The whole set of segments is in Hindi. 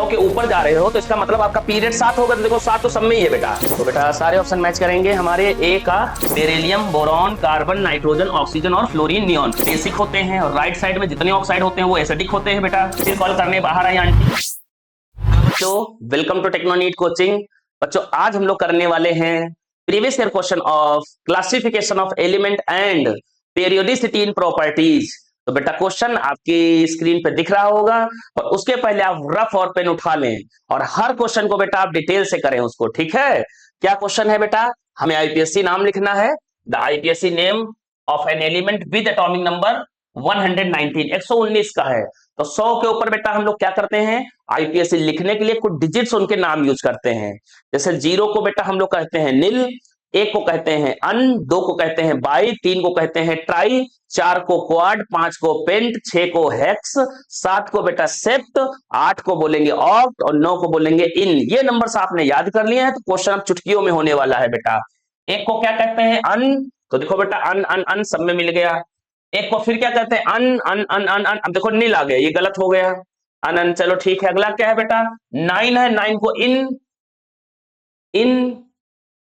100 के ऊपर जा रहे हो तो इसका मतलब आपका पीरियड 7 होगा। तो देखो 7 तो सब में ही है बेटा। तो बेटा सारे ऑप्शन मैच करेंगे। हमारे ए का beryllium, boron, carbon, nitrogen, oxygen और फ्लोरीन, नियॉन बेसिक होते हैं और राइट साइड में जितने ऑक्साइड होते हैं वो एसिडिक होते हैं बेटा। फिर कॉल करने बाहर आई आंटी। बच्चों वेलकम टू टेक्नोनीट कोचिंग। बच्चों आज हम लोग करने वाले हैं previous year question of classification of element and periodicity in properties. तो बेटा क्वेश्चन आपकी स्क्रीन पे दिख रहा होगा और उसके पहले आप रफ और पेन उठा लें और हर क्वेश्चन को बेटा आप डिटेल से करें उसको, ठीक है। क्या क्वेश्चन है बेटा? हमें आईपीएससी नाम लिखना है। The IPSC name of an element with atomic number 119 119 का है। तो 100 के ऊपर बेटा हम लोग क्या करते हैं, आईपीएससी लिखने के लिए कुछ डिजिट्स उनके नाम यूज करते हैं। जैसे 0 को बेटा हम लोग कहते हैं निल, 1 को कहते हैं अन, 2 को कहते हैं बाई, 3 को कहते हैं ट्राई, 4 को क्वाड, 5 को पेंट, 6 को हेक्स, 7 को बेटा सेप्ट, 8 को बोलेंगे ऑक्ट और 9 को बोलेंगे इन। ये नंबर आपने याद कर लिए हैं तो क्वेश्चन अब चुटकियों में होने वाला है बेटा। 1 को क्या कहते हैं अन, तो देखो बेटा अन अन अन सब में मिल गया। 1 को फिर क्या कहते हैं अन अन अन अन अन, अब देखो नील आ गया, ये गलत हो गया अन अन। चलो ठीक है, अगला क्या है बेटा 9 है, 9 को इन इन,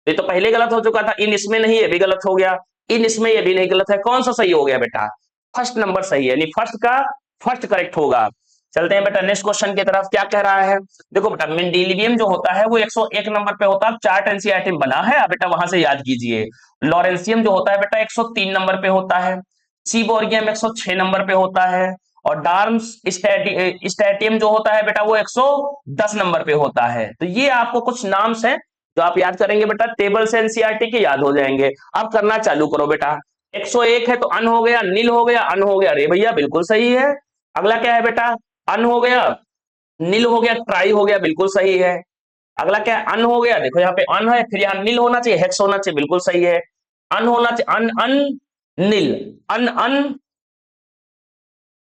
ये तो पहले गलत हो चुका था। इन इसमें नहीं, ये भी गलत हो गया। इन इसमें ये भी नहीं, गलत है। कौन सा सही हो गया बेटा? फर्स्ट नंबर सही है, यानी फर्स्ट का फर्स्ट करेक्ट होगा। चलते हैं बेटा नेक्स्ट क्वेश्चन की तरफ। क्या कह रहा है देखो बेटा, मेंडेलियम जो होता है वो 101 नंबर पे होता है। चार्ट एनसीईआरटी में बना है, बेटा वहां से याद कीजिए। लॉरेंसियम जो होता है बेटा 103 नंबर पे होता है। सीबोरियम 106 नंबर पे होता है और डार्म्स स्टैटियम जो होता है बेटा वो 110 नंबर पे होता है। तो ये आपको कुछ नाम्स हैं जो आप याद करेंगे बेटा, टेबल से एनसीईआरटी के याद हो जाएंगे। अब करना चालू करो बेटा। 101 है तो अन हो गया, नील हो गया, अन हो गया। अरे भैया बिल्कुल सही है। अगला क्या है बेटा, अन हो गया, नील हो गया, ट्राई हो गया, बिल्कुल सही है। अगला क्या है, अन हो गया, देखो यहाँ पे अन है, फिर यहाँ नील होना चाहिए, हेक्स होना चाहिए, बिल्कुल सही है। अन होना चाहिए, अन अन नील, अन अन,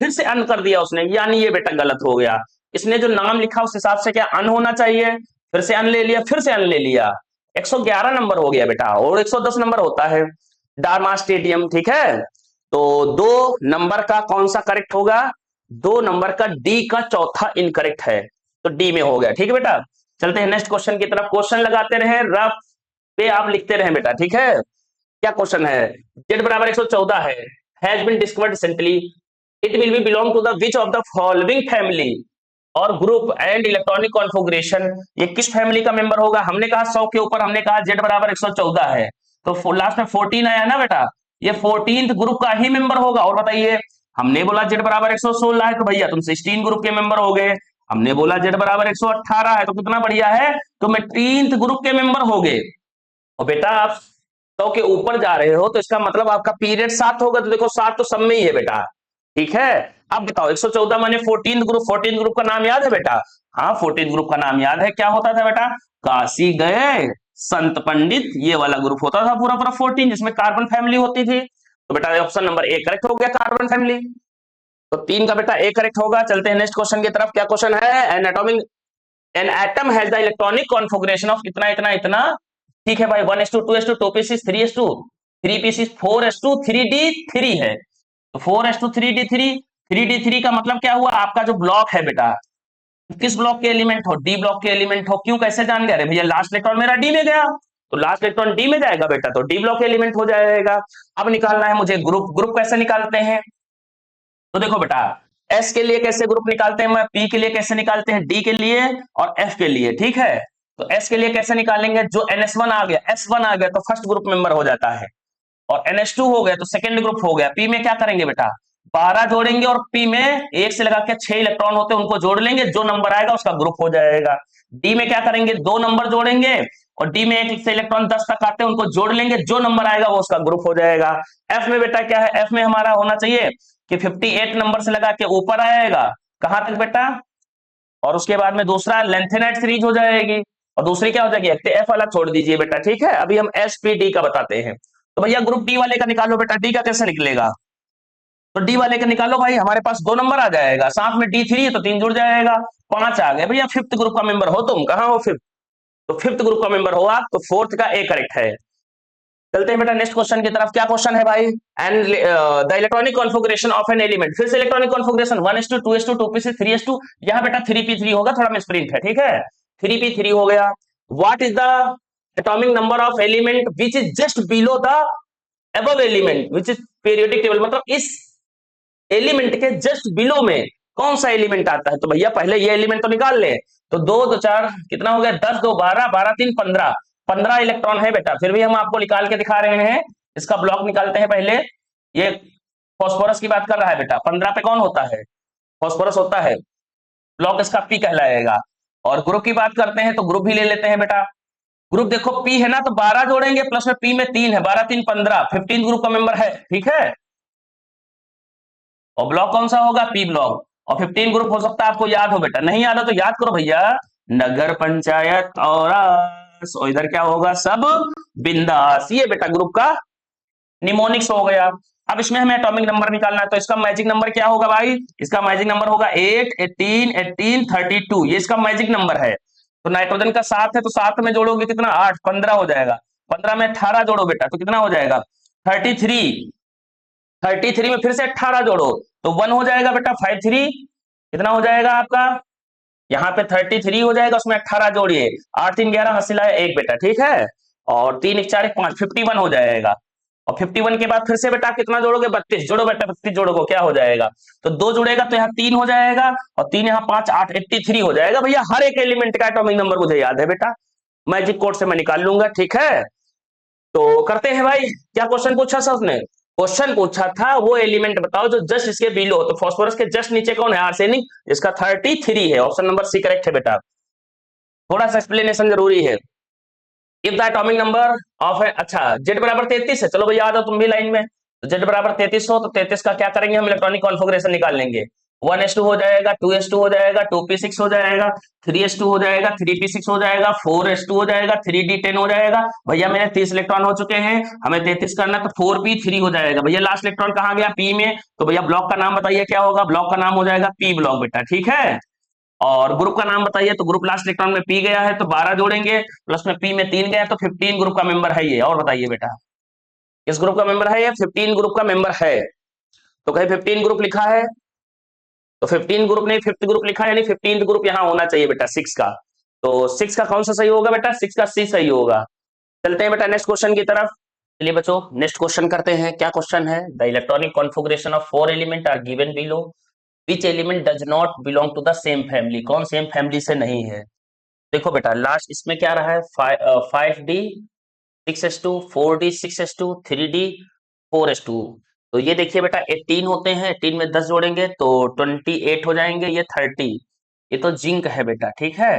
फिर से अन कर दिया उसने, यानी ये बेटा गलत हो गया। इसने जो नाम लिखा उस हिसाब से क्या अन होना चाहिए, फिर से अन ले लिया, फिर से अन ले लिया। 111 नंबर हो गया बेटा और 110 नंबर होता है डार्मा स्टेडियम, ठीक है। तो 2 नंबर का कौन सा करेक्ट होगा? 2 नंबर का डी का चौथा इनकरेक्ट है, तो डी में हो गया, ठीक है बेटा। चलते हैं नेक्स्ट क्वेश्चन की तरफ। क्वेश्चन लगाते रहे, रफ पे आप लिखते रहे बेटा, ठीक है। क्या क्वेश्चन है, जेड बराबर 114 है, has been discovered recently, it will be belong to the which of the following family और ग्रुप एंड इलेक्ट्रॉनिक कॉन्फ़िगरेशन। ये किस फैमिली का मेंबर होगा? हमने कहा 100 के ऊपर, हमने कहा जेड बराबर 114 है, तो लास्ट में 14 आया ना बेटा, ये 14th ग्रुप का ही मेंबर होगा। और बताइए, हमने बोला जेड बराबर 116 है तो भैया तुम 16 ग्रुप के मेंबर हो गए। हमने बोला जेड बराबर 118 है तो कितना बढ़िया है, तुम 18th ग्रुप के मेंबर हो गए। और बेटा आप 100 के ऊपर जा रहे हो तो इसका मतलब आपका पीरियड 7 होगा। तो देखो 7 तो सब में ही है बेटा, ठीक है। अब बताओ 114 माने 14 ग्रुप, 14 ग्रुप का नाम याद है बेटा? हाँ 14 ग्रुप का नाम याद है, क्या होता था बेटा? काशी गए संत पंडित, ये वाला ग्रुप होता था पूरा पूरा 14, जिसमें कार्बन फैमिली होती थी। तो बेटा ऑप्शन नंबर ए करेक्ट हो गया, कार्बन फैमिली। तो 3 का बेटा ए करेक्ट होगा। चलते हैं नेक्स्ट क्वेश्चन की तरफ। क्या क्वेश्चन है, an atom has the electronic configuration of इतना इतना इतना, ठीक है भाई, 1s2 2s2 2p6 3s2 3p6 4s2 3d3 है। तो 4s2 3d3, 3d3 का मतलब क्या हुआ, आपका जो ब्लॉक है बेटा, किस ब्लॉक के एलिमेंट हो? डी ब्लॉक के एलिमेंट हो। क्यों, कैसे जान गए? अरे भैया लास्ट इलेक्ट्रॉन मेरा डी में गया, तो लास्ट इलेक्ट्रॉन डी में जाएगा बेटा, तो डी ब्लॉक के एलिमेंट हो जाएगा। अब निकालना है मुझे ग्रुप। ग्रुप कैसे निकालते हैं? तो देखो बेटा, एस के लिए कैसे ग्रुप निकालते हैं, पी के लिए कैसे निकालते हैं, डी के लिए और एफ के लिए, ठीक है। तो एस के लिए कैसे निकालेंगे, जो NS1 आ गया, S1 आ गया तो फर्स्ट ग्रुप मेंबर हो जाता है, और NH2 हो गया तो सेकंड ग्रुप हो गया। पी में क्या करेंगे बेटा, 12 जोड़ेंगे और पी में 1 से लगा के 6 इलेक्ट्रॉन होते हैं, उनको जोड़ लेंगे, जो नंबर आएगा उसका ग्रुप हो जाएगा। डी में क्या करेंगे, 2 नंबर जोड़ेंगे और डी में 1 से इलेक्ट्रॉन 10 तक आते हैं, उनको जोड़ लेंगे, जो नंबर आएगा वो उसका ग्रुप हो जाएगा। एफ में बेटा क्या है, एफ में हमारा होना चाहिए कि 58 नंबर से लगा के ऊपर आएगा, कहां तक बेटा, और उसके बाद में दूसरा लेंथेनाइट सीरीज हो जाएगी, और दूसरी क्या हो जाएगी, एफ वाला छोड़ दीजिए बेटा, ठीक है। अभी हम एसपीडी का बताते हैं। तो भैया ग्रुप डी वाले का निकालो बेटा, डी का कैसे निकलेगा? तो डी वाले का निकालो भाई, हमारे पास 2 नंबर आ जाएगा, साथ में D3 है तो 3 जुड़ जाएगा, 5 आ गए भैया। 5th ग्रुप का मेंबर हो तुम, कहां हो 5th? तो 5th ग्रुप का मेंबर हो आप, तो 4th का ए करेक्ट है। चलते हैं बेटा नेक्स्ट क्वेश्चन की तरफ। क्या क्वेश्चन है भाई? And the electronic configuration of an element. फिर से इलेक्ट्रॉनिक कॉन्फ़िगरेशन 1:2 2:2 2p6 3:2। यहाँ बेटा 3p3 होगा, थोड़ा मिसप्रिंट है, ठीक है। 3p3 हो गया। What is the atomic number of element which is just below the above element which is periodic table. मतलब इस एलिमेंट के जस्ट बिलो में कौन सा एलिमेंट आता है? तो भैया पहले ये एलिमेंट तो निकाल ले। तो 2 2 4 कितना हो गया? 10 2 12 12 3 15 15 इलेक्ट्रॉन है बेटा। फिर भी हम आपको निकाल के दिखा रहे हैं। इसका ब्लॉक निकालते हैं पहले। ये फॉस्फोरस की बात कर रहा है बेटा। 15 पे कौन होता है? फॉस्फोरस होता है। ब्लॉक इसका पी कहलाएगा। और ग्रुप की बात करते हैं तो ग्रुप भी ले लेते हैं बेटा। ग्रुप देखो पी है ना, तो 12 जोड़ेंगे, प्लस में पी में 3 है, 12 3 15 15 ग्रुप का मेंबर है, ठीक है। और ब्लॉक कौन सा होगा? P block. और 15 ग्रुप हो सकता है आपको याद हो बेटा, नहीं याद हो तो याद करो भैया। नगर पंचायत और इधर क्या होगा? सब बिंदास। ये बेटा ग्रुप का निमोनिक्स हो गया। अब इसमें हमें एटॉमिक नंबर निकालना है, तो इसका मैजिक नंबर क्या होगा भाई? इसका मैजिक नंबर होगा 8 18 18 32। ये इसका मैजिक नंबर है। तो नाइट्रोजन का 7 है, तो 7 में जोड़ोगे कितना? 8 15 हो जाएगा। 15 में 18 जोड़ो बेटा, तो कितना हो जाएगा? 33। 33 में फिर से 18 जोड़ो तो 1 हो जाएगा बेटा। 53 कितना हो जाएगा आपका? यहाँ पे 33 हो जाएगा, उसमें 18 जोड़िए। 8 3 11 हासिल आया 1 बेटा, ठीक है। और 3 1 4 1 5 51 हो जाएगा। और 51 के बाद फिर से बेटा कितना जोड़ोगे? 32 जोड़ो बेटा। 32 जोड़ोगे क्या हो जाएगा? तो 2 जुड़ेगा तो यहाँ 3 हो जाएगा, और 3 यहाँ 5 8 83 हो जाएगा। भैया हर एक एलिमेंट का एटॉमिक नंबर मुझे याद है बेटा, मैजिक कोड से मैं निकाल लूंगा, ठीक है। तो करते हैं भाई। क्या क्वेश्चन पूछा था उसने? क्वेश्चन पूछा था वो एलिमेंट बताओ जो जस्ट इसके बिलो हो। तो फास्फोरस के जस्ट नीचे कौन है? आर्सेनिक। इसका 33 है। ऑप्शन नंबर सी करेक्ट है बेटा। थोड़ा सा एक्सप्लेनेशन जरूरी है। If the atomic number of, अच्छा जेड बराबर 33 है, चलो भैया आ जाओ तुम भी लाइन में। तो जेड बराबर 33 हो तो 33 का क्या करेंगे हम? इलेक्ट्रॉनिक कॉन्फ़िगरेशन निकाल लेंगे। 1s2 हो जाएगा, 2s2 हो जाएगा, 2p6 हो जाएगा, 3s2 हो जाएगा, 3p6 हो जाएगा, 4s2 हो जाएगा, 3d10 हो जाएगा। भैया मेरे 30 इलेक्ट्रॉन हो चुके हैं, हमें 33 करना है, तो 4p3 हो जाएगा। भैया लास्ट इलेक्ट्रॉन कहाँ गया? p में। तो भैया ब्लॉक का नाम बताइए क्या होगा? ब्लॉक का नाम हो जाएगा p ब्लॉक बेटा, ठीक है। और ग्रुप का नाम बताइए। तो ग्रुप लास्ट इलेक्ट्रॉन में पी गया है तो 12 जोड़ेंगे, प्लस में पी में 3 गया, तो 15 ग्रुप का मेंबर है ये। और बताइए बेटा किस ग्रुप का मेंबर है ये? 15 ग्रुप का मेंबर है। तो कहीं 15 ग्रुप लिखा है? तो 15 ग्रुप नहीं, 5th ग्रुप लिखा है, यानी 15th ग्रुप यहाँ होना चाहिए बेटा 6 का। तो 6 का कौन सा सही होगा बेटा? 6 का सी सही होगा। चलते हैं बेटा नेक्स्ट क्वेश्चन की तरफ। चलिए बच्चों नेक्स्ट क्वेश्चन करते हैं। क्या क्वेश्चन है? The electronic configuration of 4 element are given below, which element does not belong to the same family. कौन सेम फैमिली से नहीं है? देखो बेटा लास्ट इसमें क्या रहा है? 5d 6s2 4d 6s2 3d 4s2। तो ये देखिए बेटा 18 होते हैं, 18 में 10 जोड़ेंगे तो 28 हो जाएंगे, ये 30। ये तो जिंक है बेटा, ठीक है।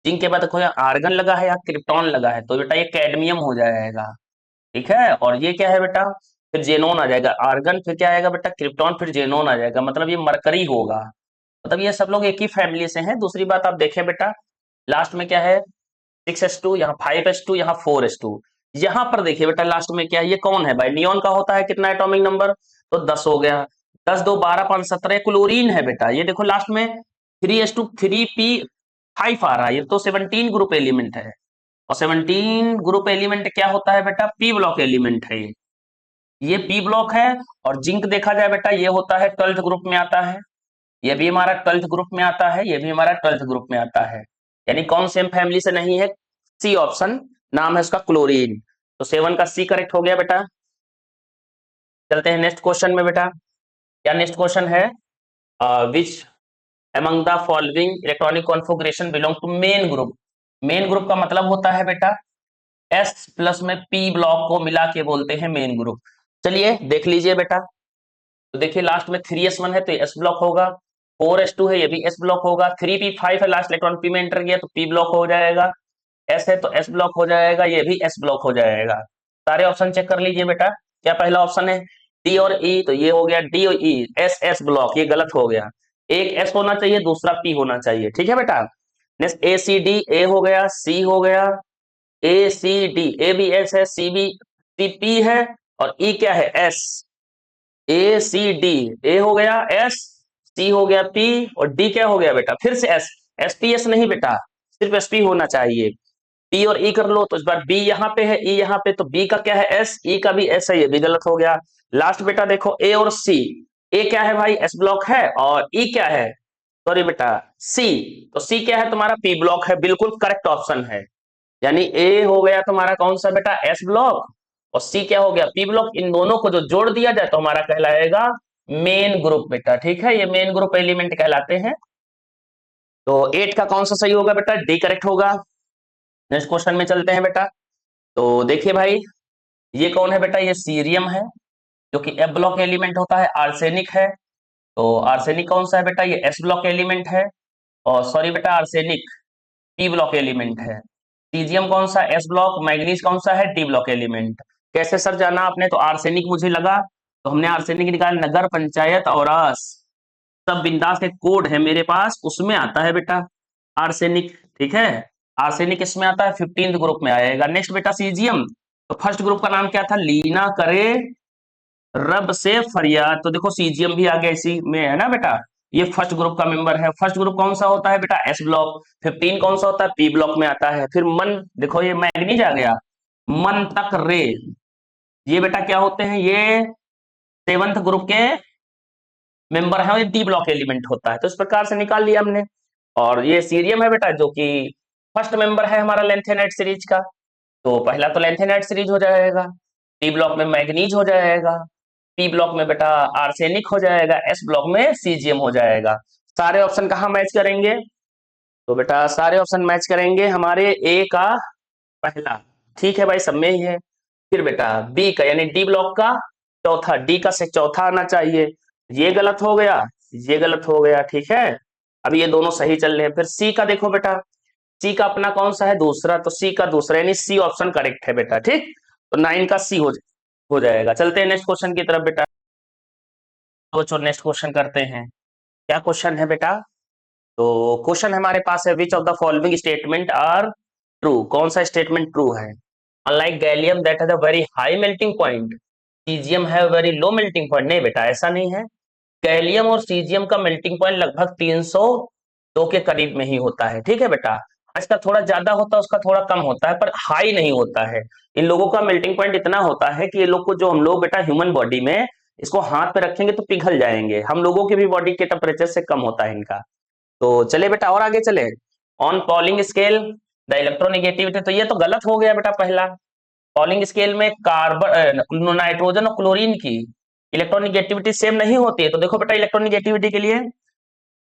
जिंक के बाद देखो यहाँ आर्गन लगा है, यहाँ क्रिप्टॉन लगा है, तो बेटा ये कैडमियम हो जाएगा, ठीक है। और ये क्या है बेटा? फिर जेनोन आ जाएगा। आर्गन फिर क्या आएगा बेटा? क्रिप्टॉन फिर जेनोन आ जाएगा, मतलब ये मरकरी होगा। मतलब ये सब लोग एक ही फैमिली से हैं। दूसरी बात आप देखें बेटा लास्ट में क्या है? 6s2, यहाँ 5s2, यहाँ 4s2। यहाँ पर देखिए बेटा लास्ट में क्या है? ये कौन है भाई? नियोन का होता है कितना एटॉमिक नंबर? तो 10 हो गया। 10 2 12 5 17 क्लोरीन है बेटा। ये देखो लास्ट में 3s2 3p5 आ रहा है, ये तो 17 ग्रुप एलिमेंट है। और 17 ग्रुप एलिमेंट क्या होता है बेटा? पी ब्लॉक एलिमेंट है ये पी ब्लॉक है। और जिंक देखा जाए बेटा ये होता है 12th ग्रुप में आता है। ये भी हमारा 12th ग्रुप में आता है, ये भी हमारा 12th ग्रुप में आता है। यानी कौन सेम फैमिली से नहीं है? सी ऑप्शन, नाम है उसका क्लोरीन। तो 7 का सी करेक्ट हो गया बेटा। चलते हैं नेक्स्ट क्वेश्चन में बेटा। क्या नेक्स्ट क्वेश्चन है? Which among the following electronic configuration belong to main group. Main group का मतलब होता है बेटा एस प्लस में पी ब्लॉक को मिला के बोलते हैं मेन ग्रुप। चलिए देख लीजिए बेटा। तो देखिए लास्ट में 3s1 है तो एस ब्लॉक होगा, 4s2 है ये भी एस ब्लॉक होगा, 3p5 है लास्ट इलेक्ट्रॉन पी में एंटर किया तो पी ब्लॉक हो जाएगा, एस है तो एस ब्लॉक हो जाएगा, ये भी एस ब्लॉक हो जाएगा। सारे ऑप्शन चेक कर लीजिए बेटा। क्या पहला ऑप्शन है डी और ई? तो ये हो गया डी और ई, एस एस ब्लॉक, ये गलत हो गया। एक एस होना चाहिए, दूसरा पी होना चाहिए, ठीक है बेटा। नेक्स्ट ए सी डी, ए हो गया, सी हो गया, ए सी डी, ए भी एस है, सी भी सी पी है, और ई क्या है? एस। ए सी डी, ए हो गया एस, सी हो गया पी, और डी क्या हो गया बेटा? फिर से एस। एस पी एस नहीं बेटा, सिर्फ एस पी होना चाहिए। पी और ई कर लो, तो इस बार बी यहाँ पे है, ई यहाँ पे, तो बी का क्या है एस, ई का भी एस है, ये भी गलत हो गया। लास्ट बेटा देखो ए और सी, ए क्या है भाई एस ब्लॉक है, और ई क्या है, सॉरी बेटा सी, तो सी क्या है तुम्हारा पी ब्लॉक है, बिल्कुल करेक्ट ऑप्शन है। यानी ए हो गया तुम्हारा कौन सा बेटा एस ब्लॉक, और सी क्या हो गया पी ब्लॉक, इन दोनों को जो जोड़ दिया जाए तो हमारा कहलाएगा मेन ग्रुप बेटा, ठीक है, ये मेन ग्रुप एलिमेंट कहलाते हैं। तो 8 का कौन सा सही होगा बेटा, डी करेक्ट होगा। नेक्स्ट क्वेश्चन में चलते हैं बेटा। तो देखिए भाई, ये कौन है बेटा, ये सीरियम है, जो कि एफ ब्लॉक एलिमेंट होता है। आर्सेनिक है, तो आर्सेनिक कौन सा है बेटा, ये एस ब्लॉक एलिमेंट है। और सॉरी बेटा आर्सेनिक टी ब्लॉक एलिमेंट है। सीजियम कौन सा एस ब्लॉक, मैग्नीज कौन सा है टी ब्लॉक एलिमेंट। कैसे सर जाना आपने, तो आर्सेनिक मुझे लगा, तो हमने आर्सेनिक निकाला, नगर पंचायत औरास सब बिंदास के कोड है मेरे पास, उसमें आता है बेटा आर्सेनिक, ठीक है। आर्सेनिक इसमें आता है 15th ग्रुप में आएगा। नेक्स्ट बेटा सीजियम, तो फर्स्ट ग्रुप का नाम क्या था, लीना करे रब से फरियाद, तो देखो सीजियम भी आ गया इसी में है ना बेटा, ये फर्स्ट ग्रुप का मेंबर है। फर्स्ट ग्रुप कौन सा होता है बेटा एस ब्लॉक, 15 कौन सा होता है पी ब्लॉक में आता है। फिर मन, देखो ये मैग्नीज आ गया, मन तक रे, ये बेटा क्या होते हैं, ये 7th ग्रुप के मेंबर है, और ये डी ब्लॉक एलिमेंट होता है, तो इस प्रकार से निकाल लिया हमने। और ये सीरियम है बेटा, जो कि फर्स्ट मेंबर है हमारा लेंथेनाइट सीरीज का, तो पहला तो लेंथेनाइट सीरीज हो जाएगा, डी ब्लॉक में मैग्नीज हो जाएगा, पी ब्लॉक में बेटा आर्सेनिक हो जाएगा, एस ब्लॉक में सीजियम हो जाएगा। सारे ऑप्शन कहाँ मैच करेंगे, तो बेटा सारे ऑप्शन मैच करेंगे हमारे ए का पहला, ठीक है भाई सब में ही है। फिर बेटा बी का यानी डी ब्लॉक का चौथा, डी का से चौथा आना चाहिए, ये गलत हो गया, ये गलत हो गया, ठीक है। अब ये दोनों सही चल रहे हैं। फिर सी का देखो बेटा, सी का अपना कौन सा है दूसरा, तो सी का दूसरा यानी सी ऑप्शन करेक्ट है बेटा, ठीक। तो 9 का सी हो जाएगा। चलते हैं नेक्स्ट क्वेश्चन की तरफ बेटा, तो नेक्स्ट क्वेश्चन करते हैं। क्या क्वेश्चन है बेटा, तो क्वेश्चन हमारे पास है which of the following statement are true, कौन सा स्टेटमेंट ट्रू है। Unlike gallium that has a very high melting point, caesium है वेरी लो मेल्टिंग पॉइंट, नहीं बेटा ऐसा नहीं है। गैलियम और सीजियम का मेल्टिंग पॉइंट लगभग 302 के करीब में ही होता है, ठीक है बेटा। इसका थोड़ा ज्यादा होता है, उसका थोड़ा कम होता है, पर हाई नहीं होता है। इन लोगों का मेल्टिंग पॉइंट इतना होता है कि ये लोग को, जो हम लोग बेटा ह्यूमन बॉडी में इसको हाथ पे रखेंगे तो पिघल जाएंगे, हम लोगों की भी बॉडी के टेम्परेचर से कम होता है इनका। तो चले बेटा और आगे चले। On polling scale the electronegativity, तो ये तो गलत हो गया बेटा पहला। पॉलिंग स्केल में कार्बन नाइट्रोजन और क्लोरीन की इलेक्ट्रोनेगेटिविटी सेम नहीं होती है। तो देखो बेटा इलेक्ट्रोनेगेटिविटी के लिए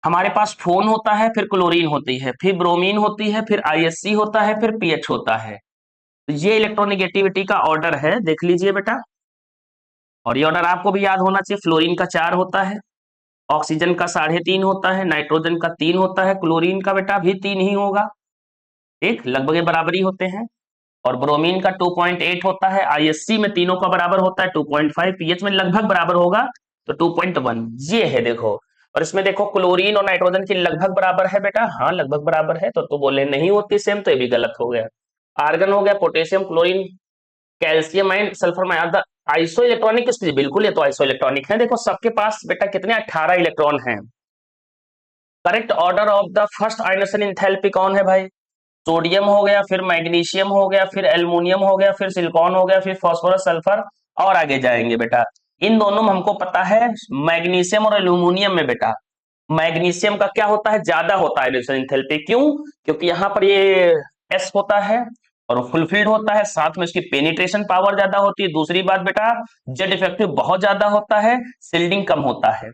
हमारे पास फोन होता है, फिर क्लोरीन होती है, फिर ब्रोमीन होती है, फिर आईएससी होता है, फिर पीएच होता है। तो ये इलेक्ट्रोनेगेटिविटी का ऑर्डर है, देख लीजिए बेटा। और ये ऑर्डर आपको भी याद होना चाहिए, फ्लोरीन का 4 होता है, ऑक्सीजन का 3.5 होता है, नाइट्रोजन का 3 होता है, क्लोरीन का बेटा भी 3 ही होगा, एक लगभग ये बराबरी होते हैं। और ब्रोमीन का 2.8 होता है, आईएससी में तीनों का बराबर होता है 2.5, पीएच में लगभग बराबर होगा तो 2.1, ये है देखो। और इसमें देखो क्लोरीन और नाइट्रोजन की लगभग बराबर है बेटा, हाँ लगभग बराबर है, तो बोले नहीं होती सेम, तो ये भी गलत हो गया। आर्गन हो गया, potassium, chlorine, calcium and sulphur में आइसो इलेक्ट्रॉनिक स्पीसीज, बिल्कुल ये तो आइसो इलेक्ट्रॉनिक है। देखो सबके पास बेटा कितने 18 इलेक्ट्रॉन हैं। Correct order of the first ionisation enthalpy कौन है भाई, सोडियम हो गया, फिर मैग्नीशियम हो गया, फिर एल्युमिनियम हो गया, फिर सिलिकॉन हो गया, फिर फास्फोरस, सल्फर, और आगे जाएंगे बेटा। इन दोनों में हमको पता है मैग्नीशियम और एल्युमिनियम में बेटा मैग्नीशियम का क्या होता है, ज्यादा होता है आयनेशन एंथैल्पी, क्यों, क्योंकि यहाँ पर ये एस होता है और फुलफिल्ड होता है, साथ में इसकी पेनिट्रेशन पावर ज्यादा होती है। दूसरी बात बेटा जेड इफेक्टिव बहुत ज्यादा होता है, शिल्डिंग कम होता है,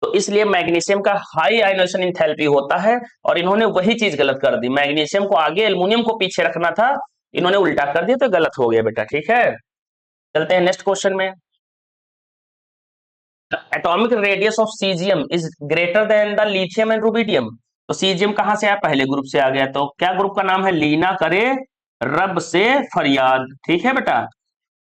तो इसलिए मैग्नीशियम का हाई आयनेशन एंथैल्पी होता है। और इन्होंने वही चीज गलत कर दी, मैग्नीशियम को आगे एल्युमिनियम को पीछे रखना था, इन्होंने उल्टा कर दिया, तो गलत हो गया बेटा, ठीक है। चलते हैं नेक्स्ट क्वेश्चन में। Atomic radius of caesium is greater than the lithium and rubidium, तो सीजियम कहां से आया, पहले ग्रुप से आ गया, तो क्या ग्रुप का नाम है, लीना करे रब से फरियाद, ठीक है बेटा।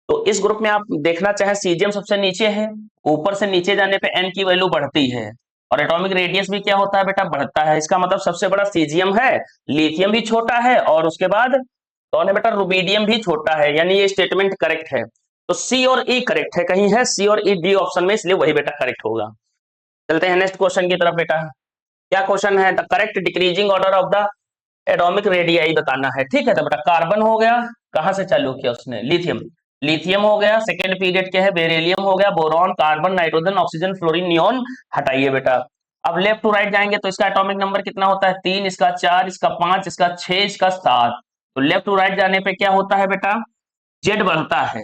तो इस ग्रुप में आप देखना चाहे सीजियम सबसे नीचे है, ऊपर से नीचे जाने पे एन की वैल्यू बढ़ती है, और एटॉमिक रेडियस भी क्या होता है बेटा, बढ़ता है। इसका मतलब सबसे बड़ा सीजियम है, लिथियम भी छोटा है, और उसके बाद कौन है बेटा, रुबिडियम भी छोटा है, यानी ये स्टेटमेंट करेक्ट है। तो सी और ई करेक्ट है, कहीं है सी और ई डी ऑप्शन में, इसलिए वही बेटा करेक्ट होगा। चलते हैं नेक्स्ट क्वेश्चन की तरफ बेटा। क्या क्वेश्चन है, the correct decreasing order of the atomic radii बताना है, ठीक है। तो बेटा कार्बन हो गया, कहां से चालू किया उसने, लिथियम, लिथियम हो गया। सेकेंड पीरियड क्या है, बेरिलियम हो गया, boron, carbon, nitrogen, oxygen, fluorine, neon हटाइए बेटा। अब लेफ्ट टू राइट जाएंगे तो इसका एटॉमिक नंबर कितना होता है, 3, इसका 4, इसका 5, इसका 6, इसका 7। तो लेफ्ट टू राइट जाने पे क्या होता है बेटा, जेड बढ़ता है,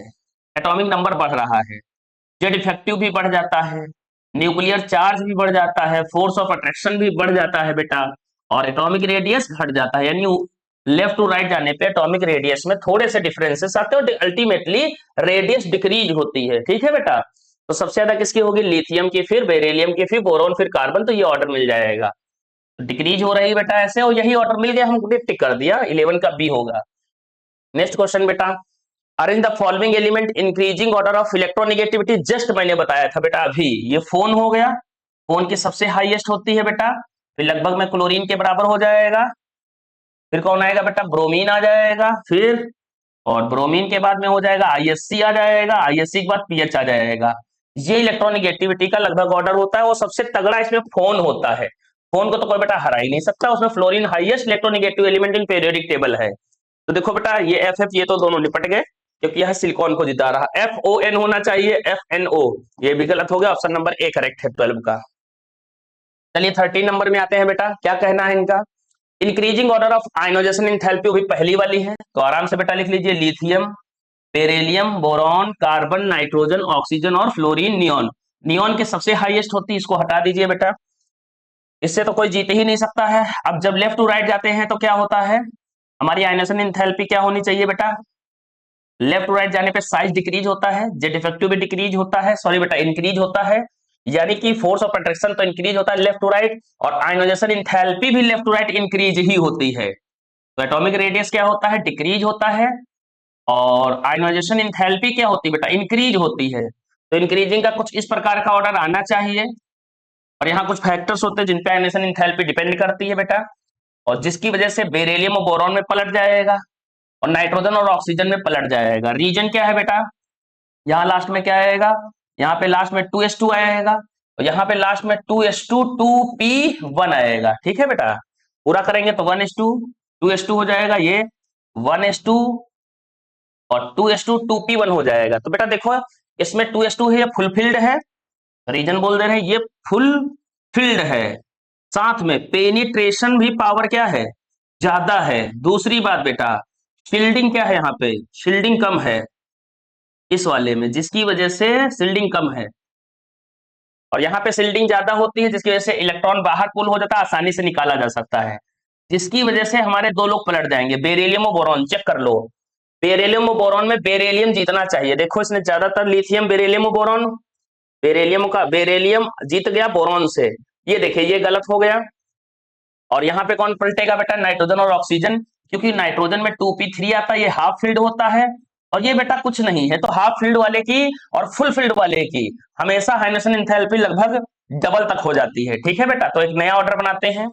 एटॉमिक नंबर बढ़ रहा है, जेड इफेक्टिव भी बढ़ जाता है, न्यूक्लियर चार्ज भी बढ़ जाता है, फोर्स ऑफ अट्रैक्शन भी बढ़ जाता है बेटा, और एटॉमिक रेडियस घट जाता है। यानी लेफ्ट टू राइट जाने पे एटॉमिक रेडियस में थोड़े से डिफरेंसेस आते हैं और अल्टीमेटली रेडियस डिक्रीज होती है, ठीक है बेटा। तो सबसे ज्यादा किसकी होगी, लिथियम की, फिर बेरिलियम की, फिर बोरोन, फिर कार्बन। तो ये ऑर्डर मिल जाएगा, डिक्रीज हो रही है बेटा ऐसे, और यही ऑर्डर मिल गया, हमको टिक कर दिया, 11 का बी होगा। नेक्स्ट क्वेश्चन बेटा, arrange the following element increasing order of electronegativity. Just मैंने बताया था बेटा अभी, ये फोन हो गया, फोन की सबसे हाईएस्ट होती है बेटा, फिर लगभग में क्लोरीन के बराबर हो जाएगा, फिर कौन आएगा बेटा, ब्रोमीन आ जाएगा, फिर और ब्रोमीन के बाद में हो जाएगा आईएससी आ जाएगा, आईएससी के बाद पीएच आ जाएगा। ये इलेक्ट्रोनेगेटिविटी का लगभग ऑर्डर होता है, वो सबसे तगड़ा इसमें फोन होता है। फोन को तो कोई बेटा हरा ही नहीं सकता, उसमें fluorine highest electronegative element in periodic table है। तो देखो बेटा ये एफ एफ ये तो दोनों निपट गए, क्योंकि यह सिलिकॉन को जिता रहा, एफ ओ एन होना चाहिए, एफ एन ओ, ये भी गलत हो गया, ऑप्शन नंबर ए करेक्ट है 12 का। चलिए 13 नंबर में आते हैं बेटा, क्या कहना है इनका, इंक्रीजिंग ऑर्डर ऑफ आयनोजेशन एंथैल्पी, भी पहली वाली है, तो आराम से बेटा लिख लीजिए, lithium, beryllium, boron, carbon, nitrogen, oxygen और फ्लोरीन, नियोन। नियोन के सबसे हाईएस्ट होती है, इसको हटा दीजिए बेटा, इससे तो कोई जीत ही नहीं सकता है। अब जब लेफ्ट टू राइट जाते हैं तो क्या होता है, हमारी आयनोजेशन एंथैल्पी क्या होनी चाहिए बेटा, लेफ्ट टू राइट जाने पे साइज डिक्रीज होता है, जेड इफेक्टिव भी डिक्रीज होता है, सॉरी बेटा इंक्रीज होता है, यानी कि फोर्स ऑफ अट्रैक्शन तो इंक्रीज होता है लेफ्ट टू राइट, और आयनोजेशन एंथैल्पी भी लेफ्ट टू राइट इंक्रीज ही होती है। तो एटॉमिक रेडियस क्या होता है, डिक्रीज होता है, और आयनोजेशन एंथैल्पी क्या होती है बेटा, इंक्रीज होती है। तो इंक्रीजिंग का कुछ इस प्रकार का ऑर्डर आना चाहिए, और यहाँ कुछ फैक्टर्स होते हैं जिन पे आयनोजेशन एंथैल्पी डिपेंड करती है बेटा, और जिसकी वजह से बेरिलियम और बोरॉन में पलट जाएगा, और नाइट्रोजन और ऑक्सीजन में पलट जाएगा। रीजन क्या है बेटा, यहाँ लास्ट में क्या आएगा, यहाँ पे लास्ट में 2s2 आएगा, और यहाँ पे लास्ट में 2s2 2p1 आएगा, ठीक है बेटा। पूरा करेंगे तो 1s2 2s2 हो जाएगा, ये 1s2 और 2s2 2p1 हो जाएगा। तो बेटा देखो इसमें 2s2 है, ये फुलफिल्ड है, रीजन बोल दे रहे हैं ये फुल फिल्ड है, साथ में पेनिट्रेशन भी पावर क्या है, ज्यादा है। दूसरी बात बेटा, शील्डिंग क्या है, यहाँ पे शील्डिंग कम है इस वाले में, जिसकी वजह से शील्डिंग कम है, और यहाँ पे शील्डिंग ज्यादा होती है, जिसकी वजह से इलेक्ट्रॉन बाहर पुल हो जाता है, आसानी से निकाला जा सकता है, जिसकी वजह से हमारे दो लोग पलट जाएंगे, बेरिलियम और बोरॉन। चेक कर लो, बेरिलियम और बोरॉन में बेरिलियम जीतना चाहिए, देखो इसने ज्यादातर लिथियम, बेरिलियम और बोरॉन, बेरिलियम जीत गया बोरॉन से, ये देखिए ये गलत हो गया। और यहाँ पे कौन पलटेगा बेटा, नाइट्रोजन और ऑक्सीजन, क्योंकि नाइट्रोजन में 2p3 आता है, ये हाफ फील्ड होता है, और ये बेटा कुछ नहीं है। तो हाफ फील्ड वाले की और फुल फील्ड वाले की हमेशा हाइड्रोजन एंथैल्पी लगभग डबल तक हो जाती है, ठीक है बेटा। तो एक नया ऑर्डर बनाते हैं,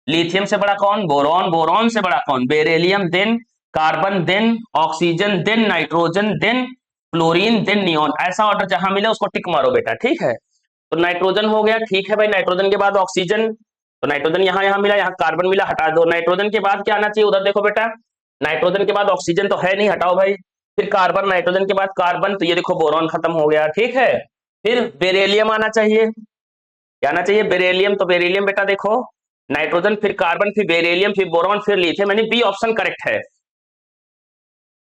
लिथियम से बड़ा कौन, बोरॉन, बोरॉन से बड़ा कौन, beryllium, then carbon, then oxygen, then nitrogen, then fluorine, then neon. ऐसा ऑर्डर जहां मिले उसको टिक मारो बेटा, ठीक है। तो नाइट्रोजन हो गया, ठीक है भाई, नाइट्रोजन के बाद ऑक्सीजन, तो नाइट्रोजन यहाँ यहाँ मिला, यहाँ कार्बन मिला, हटा दो। नाइट्रोजन के बाद क्या आना चाहिए, उधर देखो बेटा, नाइट्रोजन के बाद ऑक्सीजन तो है नहीं, हटाओ भाई। फिर कार्बन, नाइट्रोजन के बाद कार्बन, तो ये देखो बोरॉन खत्म हो गया, ठीक है। फिर बेरिलियम आना चाहिए, क्या आना चाहिए, बेरिलियम। तो बेरिलियम बेटा देखो, नाइट्रोजन, फिर कार्बन, फिर बेरिलियम, फिर बोरॉन, फिर लिथियम, यानी बी ऑप्शन करेक्ट है।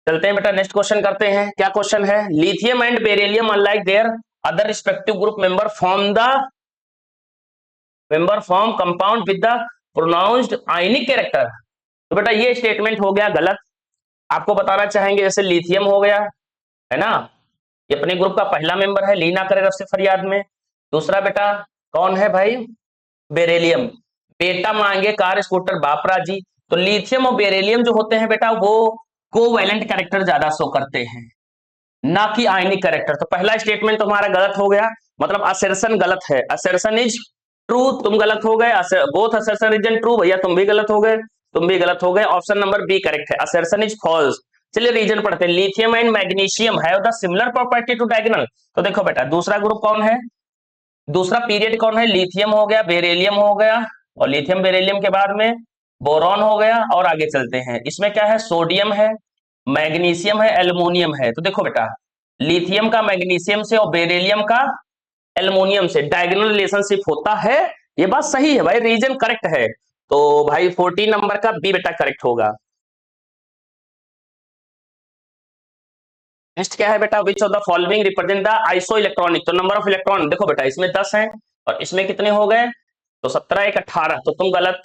चलते हैं बेटा नेक्स्ट क्वेश्चन करते हैं, क्या क्वेश्चन है, lithium and beryllium unlike their other respective group member form compound with the pronounced ionic character. तो बेटा ये स्टेटमेंट हो गया गलत, आपको बताना चाहेंगे, जैसे लिथियम हो गया है ना, ये अपने ग्रुप का पहला मेंबर है, ली ना करे रब से फरियाद में। दूसरा बेटा कौन है भाई, बेरिलियम, बेटा मांगे कार स्कूटर बाप राजी। तो लिथियम और बेरिलियम जो होते हैं बेटा वो कोवैलेंट कैरेक्टर ज्यादा शो करते हैं, ना कि आयनिक कैरेक्टर। तो पहला स्टेटमेंट तुम्हारा गलत हो गया, मतलब असर्शन गलत है, असर्शन इज ट्रू, तुम गलत हो गए, बोथ असर्शन इज ट्रू, भैया तुम भी गलत हो गए, तुम भी गलत हो गए, ऑप्शन नंबर बी करेक्ट है, असर्शन इज फॉल्स। चलिए रीजन पढ़ते हैं, lithium and magnesium have the similar property to diagonal. तो देखो बेटा दूसरा ग्रुप कौन है, दूसरा पीरियड कौन है, लिथियम हो गया, बेरिलियम हो गया, और लिथियम बेरिलियम के बाद में बोरॉन हो गया, और आगे चलते हैं, इसमें क्या है, सोडियम है, मैग्नीशियम है, एल्युमिनियम है। तो देखो बेटा, लिथियम का मैग्नीशियम से और बेरिलियम का एल्युमिनियम से डायगोनल रिलेशनशिप होता है। ये बात सही है भाई, रीजन करेक्ट है। तो भाई 14 नंबर का बी बेटा करेक्ट होगा। नेक्स्ट क्या है बेटा, विच of the following represent the iso electronic. तो नंबर ऑफ इलेक्ट्रॉन देखो बेटा, इसमें 10 है और इसमें कितने हो गए, तो 17 1 18, तो तुम गलत।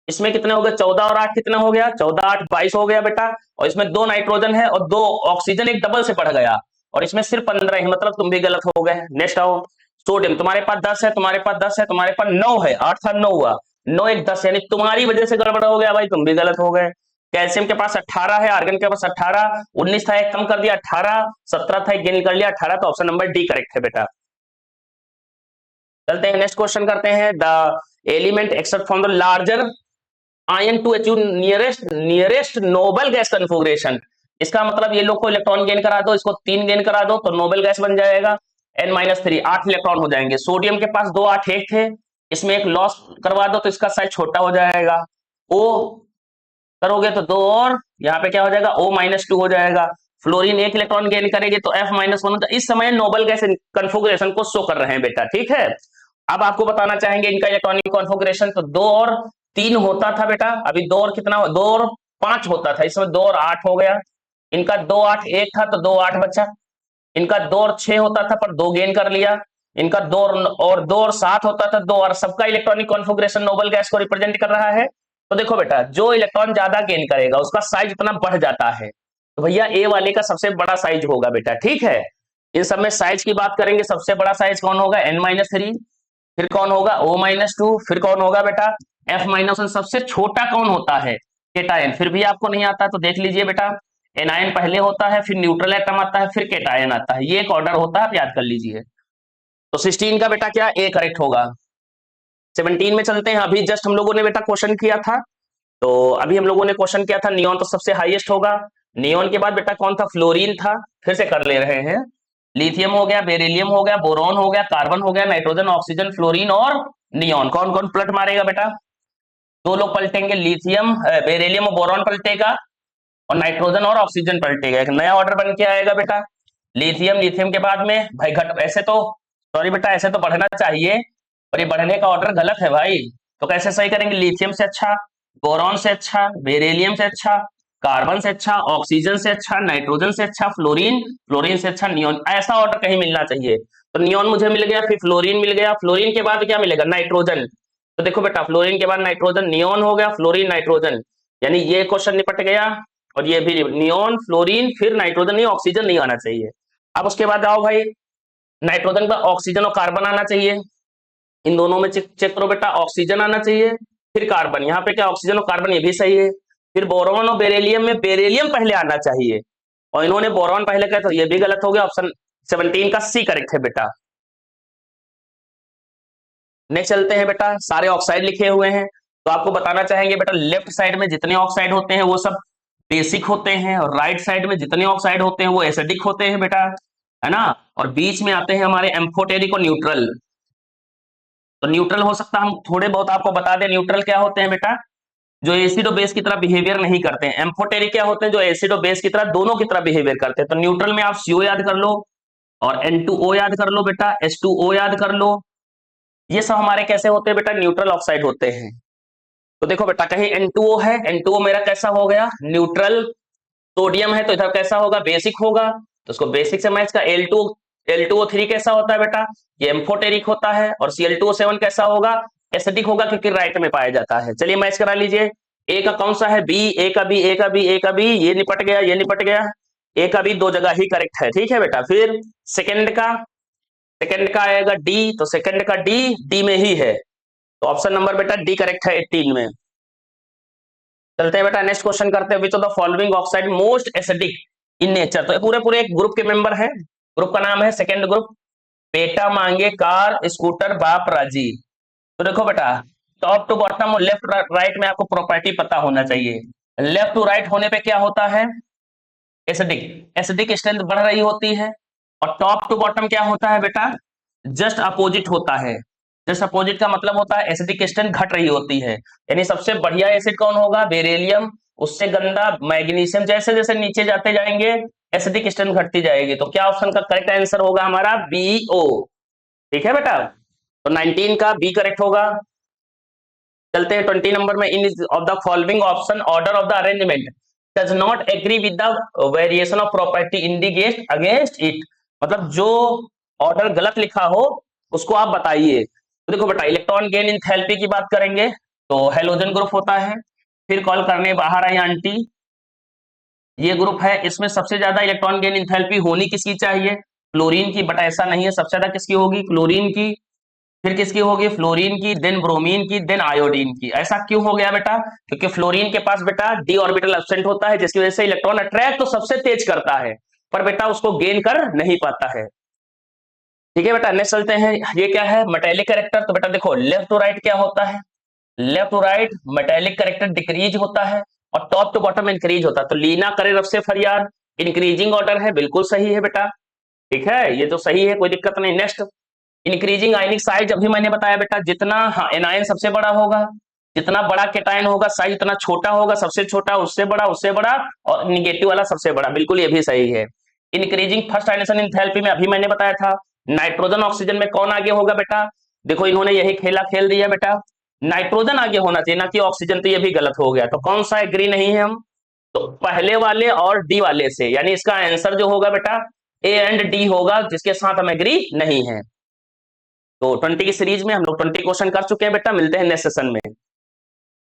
इसमें कितने हो गए, 14 और 8 कितना हो गया, 14 8 22 हो गया बेटा। और इसमें 2 नाइट्रोजन है और 2 ऑक्सीजन, एक डबल से बढ़ गया, और इसमें सिर्फ 15 है, मतलब तुम भी गलत हो गए। नेक्स्ट आओ, सोडियम तुम्हारे पास 10 है, तुम्हारे पास 10 है, तुम्हारे पास 9 है, 8 था 9 हुआ, 9 1 10, यानी तुम्हारी वजह से गड़बड़ हो गया भाई, तुम भी गलत हो गए। कैल्शियम के पास 18 है, आर्गन के पास 18, 19 था एक कम कर दिया 18, 17 था एक गेन कर लिया 18, तो ऑप्शन नंबर डी करेक्ट है बेटा। चलते हैं नेक्स्ट क्वेश्चन करते हैं, the element accept from the larger ion to achieve nearest noble gas configuration. इसका मतलब ये लोग को इलेक्ट्रॉन गेन करा दो, इसको 3 गेन करा दो, तो नोबल गैस बन जाएगा N-3, 8 इलेक्ट्रॉन हो जाएंगे। सोडियम के पास 2 8 1 थे, इसमें एक लॉस करवा दो तो इसका साइज छोटा हो जाएगा। O करोगे तो 2 और यहाँ पे क्या हो जाएगा, O-2 हो जाएगा। फ्लोरीन 1 इलेक्ट्रॉन गेन करेगी तो F-1। इस समय नोबल गैस कन्फिगरेशन को शो कर रहे हैं बेटा, ठीक है। अब आपको बताना चाहेंगे इनका इलेक्ट्रॉनिक कॉन्फ़िगरेशन, तो 2 और 3 होता था बेटा, अभी 2 और कितना, 2 और 5 होता था, इसमें 2 और 8 हो गया। इनका 2 8 1 था तो 2 8 बचा। इनका 2 और 6 होता था पर 2 गेन कर लिया। इनका 2 और 2 और 7 होता था 2, और सबका इलेक्ट्रॉनिक कॉन्फ़िगरेशन नोबल गैस को रिप्रेजेंट कर रहा है। तो देखो बेटा, जो इलेक्ट्रॉन ज्यादा गेन करेगा उसका साइज उतना बढ़ जाता है, तो भैया ए वाले का सबसे बड़ा साइज होगा बेटा, ठीक है। इन सब में साइज की बात करेंगे, सबसे बड़ा साइज कौन होगा, N-3, फिर कौन होगा O-2, फिर कौन होगा बेटा F-1, सबसे छोटा कौन होता है, केटायन। फिर भी आपको नहीं आता तो देख लीजिए बेटा, एनायन पहले होता है, फिर न्यूट्रल एटम आता है, फिर केटायन आता है, ये एक ऑर्डर होता है, आप याद कर लीजिए। तो 16 का बेटा क्या ए करेक्ट होगा। 17 में चलते हैं, अभी जस्ट हम लोगों ने बेटा क्वेश्चन किया था, तो अभी हम लोगों ने क्वेश्चन किया था नियॉन तो सबसे हाईएस्ट होगा। नियॉन के बाद बेटा कौन था, फ्लोरीन था, फिर से कर ले रहे हैं। लिथियम हो गया, बेरिलियम हो गया, बोरॉन हो गया, कार्बन हो गया, नाइट्रोजन, ऑक्सीजन, फ्लोरीन और नियॉन। कौन कौन पलट मारेगा बेटा, 2 लोग पलटेंगे, लिथियम बेरिलियम और बोरॉन पलटेगा, और नाइट्रोजन और ऑक्सीजन पलटेगा। एक नया ऑर्डर बन के आएगा बेटा, लिथियम, लिथियम के बाद में भाई घट, ऐसे तो सॉरी बेटा, ऐसे तो बढ़ना चाहिए, पर ये बढ़ने का ऑर्डर गलत है भाई। तो कैसे सही करेंगे, लिथियम से अच्छा, बोरॉन से अच्छा, बेरिलियम से अच्छा, कार्बन से अच्छा, ऑक्सीजन से अच्छा, नाइट्रोजन से अच्छा, फ्लोरीन, फ्लोरीन से अच्छा, नियॉन। ऐसा ऑर्डर कहीं मिलना चाहिए। तो नियॉन मुझे मिल गया, फिर फ्लोरीन मिल गया, फ्लोरीन के बाद क्या मिलेगा, नाइट्रोजन। तो देखो बेटा, फ्लोरीन के बाद नाइट्रोजन, नियॉन हो गया, फ्लोरीन, नाइट्रोजन, यानी ये क्वेश्चन निपट गया। और ये भी नियॉन, फ्लोरीन, फिर नाइट्रोजन, नहीं ऑक्सीजन नहीं आना चाहिए। अब उसके बाद आओ भाई, नाइट्रोजन का ऑक्सीजन और कार्बन आना चाहिए, इन दोनों में चेक करो बेटा, ऑक्सीजन आना चाहिए फिर कार्बन, यहाँ पे क्या ऑक्सीजन और कार्बन, ये भी सही है। फिर बोरॉन और बेरिलियम में बेरिलियम पहले आना चाहिए, और इन्होंने बोरॉन पहले कहा, तो ये भी गलत हो गया। ऑप्शन 17 का सी करेक्ट है बेटा। नेक्स्ट चलते हैं बेटा, सारे ऑक्साइड लिखे हुए हैं, तो आपको बताना चाहेंगे बेटा, लेफ्ट साइड में जितने ऑक्साइड होते हैं वो सब बेसिक होते हैं, और राइट साइड में जितने ऑक्साइड होते हैं वो एसिडिक होते हैं बेटा, है ना। और बीच में आते हैं हमारे एम्फोटेरिक और न्यूट्रल। तो न्यूट्रल हो सकता है, हम थोड़े बहुत आपको बता दें न्यूट्रल क्या होते हैं बेटा, जो एसिड और बेस की तरह बिहेवियर नहीं करते हैं। एम्फोटेरिक क्या होते हैं, जो एसिड और बेस की तरह दोनों की तरह बिहेवियर करते हैं। तो न्यूट्रल में आप CO याद कर लो, और N2O याद कर लो बेटा, H2O याद कर लो, ये सब हमारे कैसे होते हैं बेटा, न्यूट्रल ऑक्साइड होते हैं। तो देखो बेटा, कहीं N2O है, N2O मेरा कैसा हो गया, न्यूट्रल। सोडियम है तो इधर कैसा होगा, बेसिक होगा, तो उसको बेसिक से मैच का। L2O3 कैसा होता है बेटा, ये एम्फोटेरिक होता है। और Cl2O7 कैसा होगा, एसिडिक होगा, क्योंकि राइट में पाया जाता है। चलिए मैच करा लीजिए, ए का कौन सा है, बी, ए का बी, ए का बी, ए का बी, ये निपट गया, ये निपट गया, ए का बी 2 जगह ही करेक्ट है, ठीक है बेटा। फिर सेकंड का आएगा डी, तो सेकंड का डी, डी में ही है, तो ऑप्शन नंबर बेटा डी करेक्ट है 18 में। चलते हैं बेटा, नेक्स्ट क्वेश्चन करते हैं, विच of the following oxide most acidic in nature. तो पूरे पूरे एक ग्रुप के मेंबर है, ग्रुप का नाम है सेकंड ग्रुप, पेटा मांगे कार स्कूटर बाप राजी। तो देखो बेटा, टॉप टू बॉटम और लेफ्ट राइट में आपको प्रॉपर्टी पता होना चाहिए। लेफ्ट टू राइट होने पे क्या होता है, एसिडिक, एसिडिक स्ट्रेंथ बढ़ रही होती है। और टॉप टू बॉटम क्या होता है बेटा, जस्ट अपोजिट होता है। जस्ट अपोजिट का मतलब होता है एसिडिक स्ट्रेंथ घट रही होती है, यानी सबसे बढ़िया एसिड कौन होगा, बेरिलियम, उससे गंदा मैग्नीशियम। जैसे जैसे नीचे जाते जाएंगे एसिडिक स्ट्रेंथ घटती जाएगी, तो क्या ऑप्शन का करेक्ट आंसर होगा हमारा BO। ठीक है बेटा, तो 19 का बी करेक्ट होगा। चलते हैं 20 नंबर में, in of the following option order of the arrangement does not agree with the variation of property indicate against it. मतलब जो ऑर्डर गलत लिखा हो उसको आप बताइए। तो देखो बेटा, इलेक्ट्रॉन गेन इंथैल्पी की बात करेंगे तो हेलोजन ग्रुप होता है। फिर कॉल करने बाहर आई आंटी, ये ग्रुप है, इसमें सबसे ज्यादा इलेक्ट्रॉन गेन इंथैल्पी होनी किसकी चाहिए, क्लोरीन की, बट ऐसा नहीं है, सबसे ज्यादा किसकी होगी, क्लोरीन की। फिर किसकी होगी, फ्लोरीन की, देन ब्रोमीन की, देन आयोडीन की। ऐसा क्यों हो गया बेटा, क्योंकि फ्लोरीन के पास बेटा डी ऑर्बिटल एब्सेंट होता है, जिसकी वजह से इलेक्ट्रॉन अट्रैक्ट तो सबसे तेज करता है पर बेटा उसको गेन कर नहीं पाता है। ठीक है बेटा, नेक्स्ट चलते हैं, ये क्या है, मेटेलिक कैरेक्टर। तो बेटा देखो, लेफ्ट टू राइट क्या होता है, left to right metallic character decrease होता है और टॉप टू बॉटम इंक्रीज होता है। तो लीना करे रब से फरियाद, इंक्रीजिंग ऑर्डर है, बिल्कुल सही है बेटा। ठीक है, ये तो सही है, कोई दिक्कत नहीं। नेक्स्ट, इंक्रीजिंग आयनिक साइज, अभी मैंने बताया बेटा, जितना हाँ एनायन सबसे बड़ा होगा, जितना बड़ा केटायन होगा साइज उतना छोटा होगा, सबसे छोटा उससे बड़ा और निगेटिव वाला सबसे बड़ा, बिल्कुल ये भी सही है। इंक्रीजिंग फर्स्ट आयनेशन एंथैल्पी में अभी मैंने बताया था, नाइट्रोजन ऑक्सीजन में कौन आगे होगा बेटा, देखो इन्होंने यही खेला खेल दिया बेटा, नाइट्रोजन आगे होना चाहिए ना कि ऑक्सीजन, तो ये भी गलत हो गया। तो कौन सा एग्री नहीं है हम, तो पहले वाले और डी वाले से, यानी इसका आंसर जो होगा बेटा ए एंड डी होगा, जिसके साथ हम एग्री नहीं है। तो 20 की सीरीज में हम लोग 20 क्वेश्चन कर चुके हैं बेटा, मिलते हैं नेक्स्ट सेशन में।